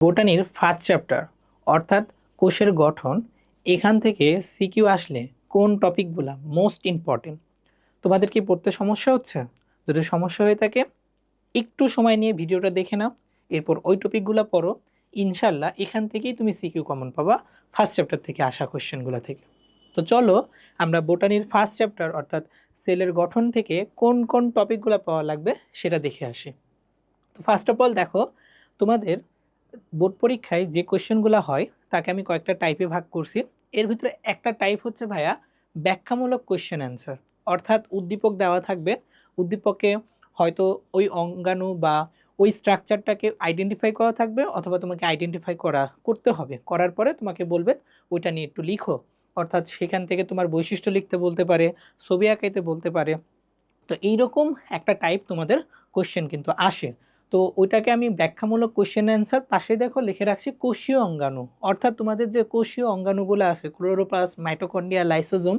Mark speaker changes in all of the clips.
Speaker 1: বোটানির first chapter অর্থাৎ কোষের গঠন, এখান থেকে সিকিউ আসলে কোন টপিকগুলো মোস্ট ইম্পর্টেন্ট তোমাদের কি পড়তে সমস্যা হচ্ছে? যদি সমস্যা হয়ে থাকে একটু সময় নিয়ে ভিডিওটা দেখে নাও, এরপর ওই টপিকগুলো পড়ো। ইনশাল্লাহ এখান থেকেই তুমি সিকিউ কমন পাবা ফার্স্ট চ্যাপ্টার থেকে আসা কোশ্চেনগুলো থেকে। তো চলো আমরা বোটানির ফার্স্ট চ্যাপ্টার অর্থাৎ সেলের গঠন থেকে কোন কোন টপিকগুলো পাওয়া লাগবে সেটা দেখে আসি। তো ফার্স্ট অফ অল দেখো, তোমাদের বোর্ড পরীক্ষায় যে কোশ্চেনগুলো হয় তাকে আমি কয়েকটা টাইপে ভাগ করছি। এর ভিতরে একটা টাইপ হচ্ছে ভাইয়া ব্যাখ্যামূলক কোশ্চেন অ্যান্সার, অর্থাৎ উদ্দীপক দেওয়া থাকবে, উদ্দীপকে হয়তো ওই অঙ্গাণু বা ওই স্ট্রাকচারটাকে আইডেন্টিফাই করা থাকবে, অথবা তোমাকে আইডেন্টিফাই করতে হবে, করার পরে তোমাকে বলবে ওইটা নিয়ে একটু লিখো। অর্থাৎ সেখান থেকে তোমার বৈশিষ্ট্য লিখতে বলতে পারে, ছবি আঁকাইতে বলতে পারে। তো এইরকম একটা টাইপ তোমাদের কোশ্চেন কিন্তু আসে। তো ওইটাকে আমি ব্যাখ্যামূলক কোশ্চেন অ্যান্সার পাশে দেখো লিখে রাখছি কোষীয় অঙ্গাণু, অর্থাৎ তোমাদের যে কোষীয় অঙ্গাণুগুলো আছে ক্লোরোপ্লাস্ট, মাইটোকন্ড্রিয়া, লাইসোজোম,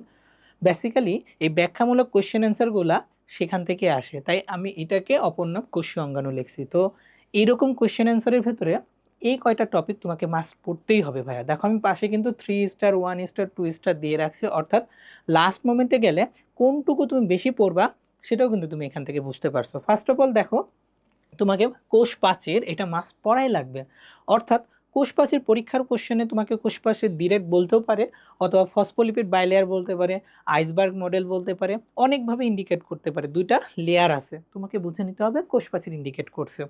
Speaker 1: বেসিক্যালি এই ব্যাখ্যামূলক কোশ্চেন অ্যান্সারগুলা সেখান থেকে আসে, তাই আমি এটাকে অপর নাম কোষীয় অঙ্গাণু লিখছি। তো এইরকম কোশ্চেন অ্যান্সারের ভেতরে এই কয়টা টপিক তোমাকে মাস্ট পড়তেই হবে ভাইয়া। দেখো আমি পাশে কিন্তু 3 স্টার, 1 স্টার, 2 স্টার দিয়ে রাখছি, অর্থাৎ লাস্ট মোমেন্টে গেলে কোনটুকু তুমি বেশি পড়বা সেটাও কিন্তু তুমি এখান থেকে বুঝতে পারছো। ফার্স্ট অফ অল দেখো, তোমাকে কোষ প্রাচীর এটা মাস্ট পড়াই লাগবে। অর্থাৎ কোষ প্রাচীর পরীক্ষার কোশ্চেনে তোমাকে কোষ প্রাচীর ডিরেক্ট বলতেও পারে, অথবা ফসফোলিপিড বাইলেয়ার বলতে পারে, আইসবার্গ মডেল বলতে পারে, অনেকভাবে ইন্ডিকেট করতে পারে। দুইটা লেয়ার আছে, তোমাকে বুঝে নিতে হবে কোষ প্রাচীর ইন্ডিকেট করছে।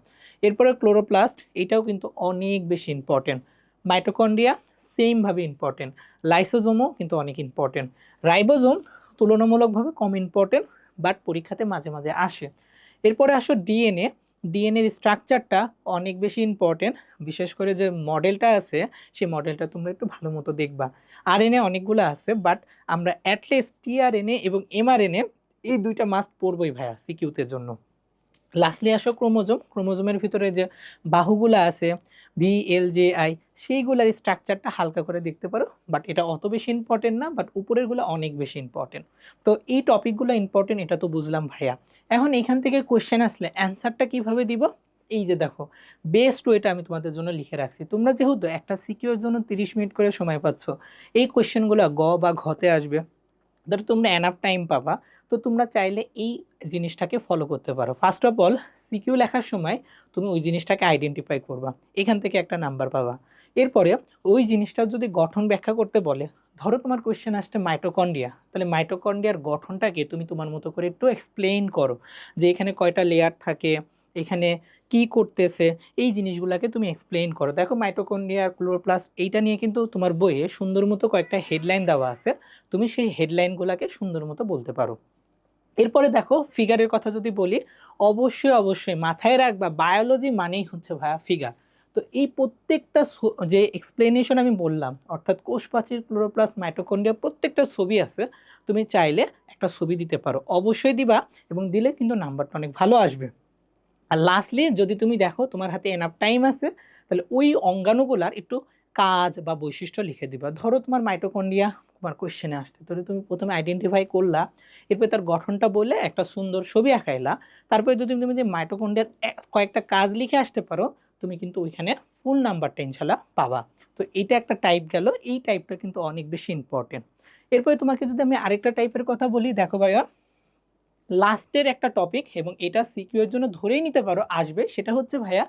Speaker 1: এরপরে ক্লোরোপ্লাস্ট, এটাও কিন্তু অনেক বেশি ইম্পর্টেন্ট। মাইটোকন্ড্রিয়া সেমভাবে ইম্পর্টেন্ট। লাইসোজোমও কিন্তু অনেক ইম্পর্টেন্ট। রাইবোজোম তুলনামূলকভাবে কম ইম্পর্টেন্ট, বাট পরীক্ষাতে মাঝে মাঝে আসে। এরপরে আসো ডিএনএ। ডিএনএর স্ট্রাকচারটা অনেক বেশি ইম্পর্টেন্ট, বিশেষ করে যে মডেলটা আছে সেই মডেলটা তোমরা একটু ভালো মতো দেখবা। আরএনএ অনেকগুলো আছে, বাট আমরা অ্যাটলিস্ট টিআরএনএ এবং এমআরএনএ এই দুইটা মাস্ট পড়বই ভাইয়া সিকিউতে জন্য। লাস্টলি আসো ক্রোমোজোম। ক্রোমোজোমের ভিতরে যে বাহুগুলো আছে VLJI, সেইগুলার স্ট্রাকচারটা হালকা করে দেখতে পারো, বাট এটা অত বেশি ইম্পর্টেন্ট না, বাট উপরেরগুলো অনেক বেশি ইম্পর্টেন্ট। তো এই টপিকগুলো ইম্পর্টেন্ট, এটা তো বুঝলাম ভাইয়া। এখন এখান থেকে কোশ্চেন আসলে অ্যান্সারটা কিভাবে দিব? এই যে দেখো, বেস্ট ওয়েটা আমি তোমাদের জন্য লিখে রাখছি। তোমরা যেহেতু একটা সিকিউর জন্য 30 মিনিট করে সময় পাচ্ছ, এই কোশ্চেনগুলো গ বা ঘতে আসবে, ধরো তোমরা এনাফ টাইম পাবা। তো তোমরা চাইলে এই জিনিসটাকে ফলো করতে পারো। ফার্স্ট অফ অল সিকিউ লেখার সময় তুমি ওই জিনিসটাকে আইডেন্টিফাই করবা, এখান থেকে একটা নাম্বার পাবা। এরপরে ওই জিনিসটার যদি গঠন ব্যাখ্যা করতে বলে, ধরো তোমার কোয়েশ্চেন আসছে মাইটোকন্ড্রিয়া, তাহলে মাইটোকন্ড্রিয়ার গঠনটাকে তুমি তোমার মতো করে একটু এক্সপ্লেইন করো, যে এখানে কয়টা লেয়ার থাকে, এখানে কি করতেছে, এই জিনিসগুলোকে তুমি এক্সপ্লেইন করো। দেখো মাইটোকন্ড্রিয়া, ক্লোরোপ্লাস্ট, এইটা নিয়ে কিন্তু তোমার বইয়ে সুন্দর মতো কয়েকটা হেডলাইন দেওয়া আছে, তুমি সেই হেডলাইনগুলোকে সুন্দর মতো বলতে পারো। এরপরে দেখো ফিগারের কথা যদি বলি, অবশ্যই অবশ্যই মাথায় রাখবা বায়োলজি মানেই হচ্ছে ভাইয়া ফিগার। তো এই প্রত্যেকটা যে এক্সপ্লেনেশন আমি বললাম, অর্থাৎ কোষ প্রাচীর, ক্লোরোপ্লাস্ট, মাইটোকন্ড্রিয়া, প্রত্যেকটা ছবি আছে, তুমি চাইলে একটা ছবি দিতে পারো, অবশ্যই দিবা, এবং দিলে কিন্তু নাম্বারটা অনেক ভালো আসবে। আর লাস্টলি যদি তুমি দেখো তোমার হাতে এনাফ টাইম আছে, তাহলে ওই অঙ্গাণুগুলার একটু কাজ বা বৈশিষ্ট্য লিখে দিবা। ধরো তোমার মাইটোকন্ড্রিয়া তোমার কোশ্চেনে আসতে, তাহলে তুমি প্রথমে আইডেন্টিফাই করলা, এরপরে তার গঠনটা বললে একটা সুন্দর ছবি আঁকাইলা, তারপরে যদি তুমি যে মাইটোকন্ড্রিয়ার কয়েকটা কাজ লিখে আসতে পারো, তুমি কিন্তু ওইখানে ফুল নাম্বারটা ইনশাল্লাহ পাবা। তো এইটা একটা টাইপ গেল, এই টাইপটা কিন্তু অনেক বেশি ইম্পর্টেন্ট। এরপরে তোমাকে যদি আমি আরেকটা টাইপের কথা বলি, দেখো ভাইয়া লাস্টের একটা টপিক, এবং এটা সিকিউ এর জন্য ধরেই নিতে পারো আসবে, সেটা হচ্ছে ভাইয়া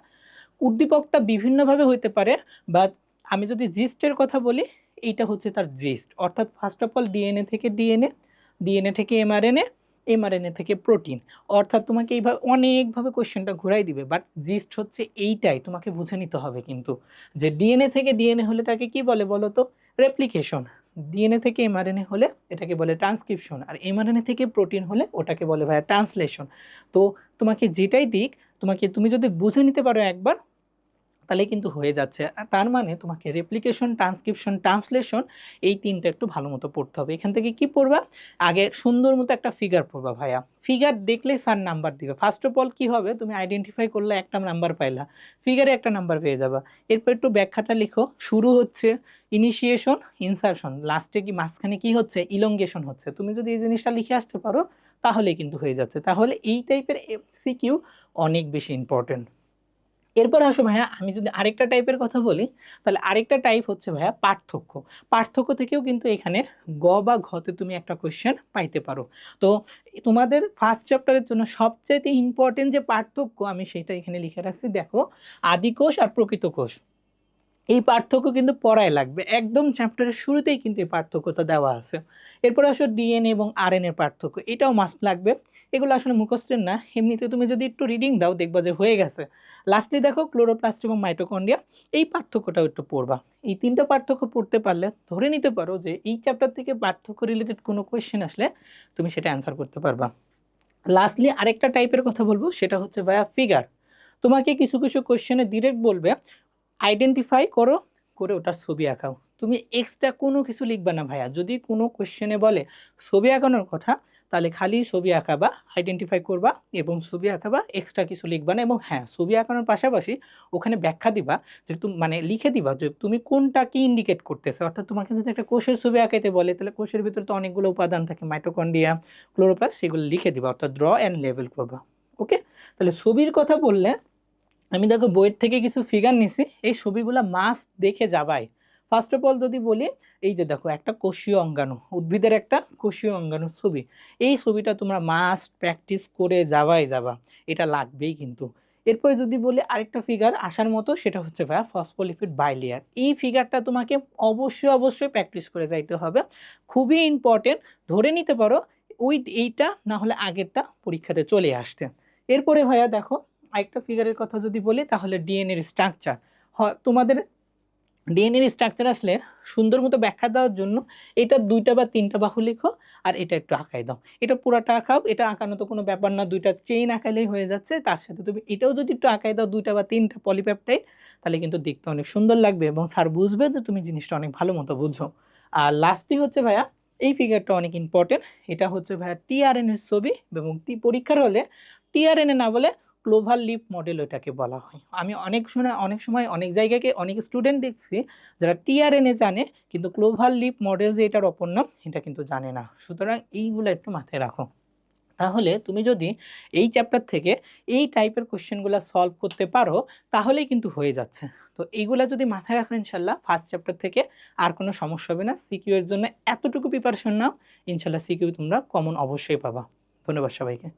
Speaker 1: উদ্দীপকটা বিভিন্নভাবে হইতে পারে, বা আমি যদি জিস্টের কথা বলি, এইটা হচ্ছে তার জিস্ট। অর্থাৎ ফার্স্ট অফ অল ডিএনএ থেকে ডিএনএ, ডিএনএ থেকে এমআরএনএ, এমআরএনএ থেকে প্রোটিন। অর্থাৎ তোমাকে এইভাবে অনেকভাবে কোশ্চেনটা ঘুরাই দিবে, বাট জিস্ট হচ্ছে এইটাই, তোমাকে বুঝে নিতে হবে কিন্তু, যে ডিএনএ থেকে ডিএনএ হলে তাকে কি বলে বলো তো? রেপ্লিকেশন। ডিএনএ থেকে এমআরএনএ হলে এটাকে বলে ট্রান্সক্রিপশন, আর এমআরএনএ থেকে প্রোটিন হলে ওটাকে বলে ভাইয়া ট্রান্সলেশন। তো তোমাকে যেটাই দিক, তুমি যদি বুঝে নিতে পারো একবার, তাহলে কিন্তু হয়ে যাচ্ছে। আর তার মানে তোমাকে রেপ্লিকেশন, ট্রান্সক্রিপশন, ট্রান্সলেশন, এই তিনটা একটু ভালো মতো পড়তে হবে। এখান থেকে কি পড়বা? আগে সুন্দর মতো একটা ফিগার পড়বা ভাইয়া। ফিগার দেখলেই স্যার নাম্বার দিবে। ফার্স্ট অফ অল কি হবে, তুমি আইডেন্টিফাই করলে একটা নাম্বার পাইলা, ফিগারে একটা নাম্বার পেয়ে যাবা। এরপর একটু ব্যাখ্যাটা লিখো, শুরু হচ্ছে ইনিশিয়েশন, ইনসারশন, লাস্টে কি মাঝখানে কি হচ্ছে, ইলংগেশন হচ্ছে। তুমি যদি এই জিনিসটা লিখে আসতে পারো তাহলে কিন্তু হয়ে যাচ্ছে। তাহলে এই টাইপের সিকিউ অনেক বেশি ইম্পর্টেন্ট। এরপর আসো ভাইয়া, আমি যদি আরেকটা টাইপের কথা বলি, তাহলে আরেকটা টাইপ হচ্ছে ভাইয়া পার্থক্য। পার্থক্য থেকেও কিন্তু এখানে গ বা ঘতে তুমি একটা কোশ্চেন পাইতে পারো। তো তোমাদের ফার্স্ট চ্যাপ্টারের জন্য সবচাইতে ইম্পর্টেন্ট যে পার্থক্য, আমি সেটা এখানে লিখে রাখছি, দেখো, আদি কোষ আর প্রকৃত কোষ, এই পার্থক্য কিন্তু পড়ায় লাগবে, একদম চ্যাপ্টারের শুরুতেই কিন্তু এই পার্থক্যটা দেওয়া আছে। এরপর আসো ডিএনএ এবং আরএনএ এর পার্থক্য, এটাও মাস্ট লাগবে। এগুলো আসলে মুখস্থের না, এমনিতে তুমি যদি একটু রিডিং দাও দেখবা যে হয়ে গেছে। লাস্টলি দেখো ক্লোরোপ্লাস্ট এবং মাইটোকন্ড্রিয়া, এই পার্থক্যটাও একটু পড়বা। এই তিনটা পার্থক্য পড়তে পারলে ধরে নিতে পারো যে এই চ্যাপ্টার থেকে পার্থক্য রিলেটেড কোনো কোয়েশ্চেন আসলে তুমি সেটা অ্যান্সার করতে পারবা। লাস্টলি আরেকটা টাইপের কথা বলবো, সেটা হচ্ছে ভাইয়া ফিগার। তোমাকে কিছু কিছু কোয়েশ্চেনে ডিরেক্ট বলবে আইডেন্টিফাই করো, করে ওটার ছবি আঁকাও। তুমি এক্সট্রা কোনো কিছু লিখবা না ভাইয়া, যদি কোনো কোশ্চেনে বলে ছবি আঁকানোর কথা, তাহলে খালি ছবি আঁকাবা, আইডেন্টিফাই করবা এবং ছবি আঁকাবা, এক্সট্রা কিছু লিখবা না। এবং হ্যাঁ, ছবি আঁকানোর পাশাপাশি ওখানে ব্যাখ্যা দিবা, যে তুমি মানে লিখে দিবা যে তুমি কোনটা কি ইন্ডিকেট করতেছে। অর্থাৎ তোমাকে যদি একটা কোষের ছবি আঁকাইতে বলে, তাহলে কোষের ভিতরে তো অনেকগুলো উপাদান থাকে, মাইটোকন্ড্রিয়া, ক্লোরোপ্লাস্ট, সেগুলো লিখে দিবা, অর্থাৎ ড্র অ্যান্ড লেবেল করবা। ওকে, তাহলে ছবির কথা বললে আমি দেখো বইয়ের থেকে কিছু ফিগার নিছি, এই ছবিগুলা মাস্ট দেখে যাবাই। ফার্স্ট অফ অল যদি বলি, এই যে দেখো একটা কোষীয় অঙ্গাণু, উদ্ভিদের একটা কোষীয় অঙ্গাণুর ছবি, এই ছবিটা তোমরা মাস্ট প্র্যাকটিস করে যাবাই যাবা, এটা লাগবেই কিন্তু। এরপরে যদি বলি আরেকটা ফিগার আসার মতো, সেটা হচ্ছে ভাইয়া ফসফোলিপিড বাইলেয়ার, এই ফিগারটা তোমাকে অবশ্যই অবশ্যই প্র্যাকটিস করে যাইতে হবে, খুবই ইম্পর্টেন্ট। ধরে নিতে পারো ওই এইটা না হলে আগেরটা পরীক্ষাতে চলে আসছে। এরপরে ভাইয়া দেখো আরেকটা ফিগারের কথা যদি বলি, তাহলে ডিএনএর স্ট্রাকচার। তোমাদের ডিএনএর স্ট্রাকচার আসলে সুন্দর মতো ব্যাখ্যা দেওয়ার জন্য এটা দুইটা বা তিনটা বাহু লিখো, আর এটা একটু আঁকাই দাও, এটা পুরাটা আঁকাও, এটা আঁকানো তো কোনো ব্যাপার না, দুইটা চেইন আঁকাইলেই হয়ে যাচ্ছে, তার সাথে তুমি এটাও যদি একটু আঁকাই দাও, দুইটা বা তিনটা পলিপেপটাইড, তাহলে কিন্তু দেখতে অনেক সুন্দর লাগবে এবং স্যার বুঝবে যে তুমি জিনিসটা অনেক ভালো মতো বুঝছো। আর লাস্টলি হচ্ছে ভাইয়া, এই ফিগারটা অনেক ইম্পর্টেন্ট, এটা হচ্ছে ভাইয়া টিআরএনএর ছবি, এবং পরীক্ষার হলে টিআরএনএ না বলে ক্লোভার লিপ মডেল ওটাকে বলা হয়। আমি অনেক সময় অনেক জায়গাকে অনেক স্টুডেন্ট দেখছি যারা টিআরএনএ জানে, কিন্তু ক্লোভার লিপ মডেল যে এটার অপর নাম, এটা কিন্তু জানে না। সুতরাং এইগুলো একটু মাথায় রাখো, তাহলে তুমি যদি এই চ্যাপ্টার থেকে এই টাইপের কোশ্চেনগুলো সলভ করতে পারো, তাহলেই কিন্তু হয়ে যাচ্ছে। তো এইগুলা যদি মাথায় রাখো, ইনশাল্লাহ ফার্স্ট চ্যাপ্টার থেকে আর কোনো সমস্যা হবে না। সিকিউ এর জন্য এতটুকু প্রিপারেশন নাও, ইনশাল্লাহ সিকিউ তোমরা কমন অবশ্যই পাবা। ধন্যবাদ সবাইকে।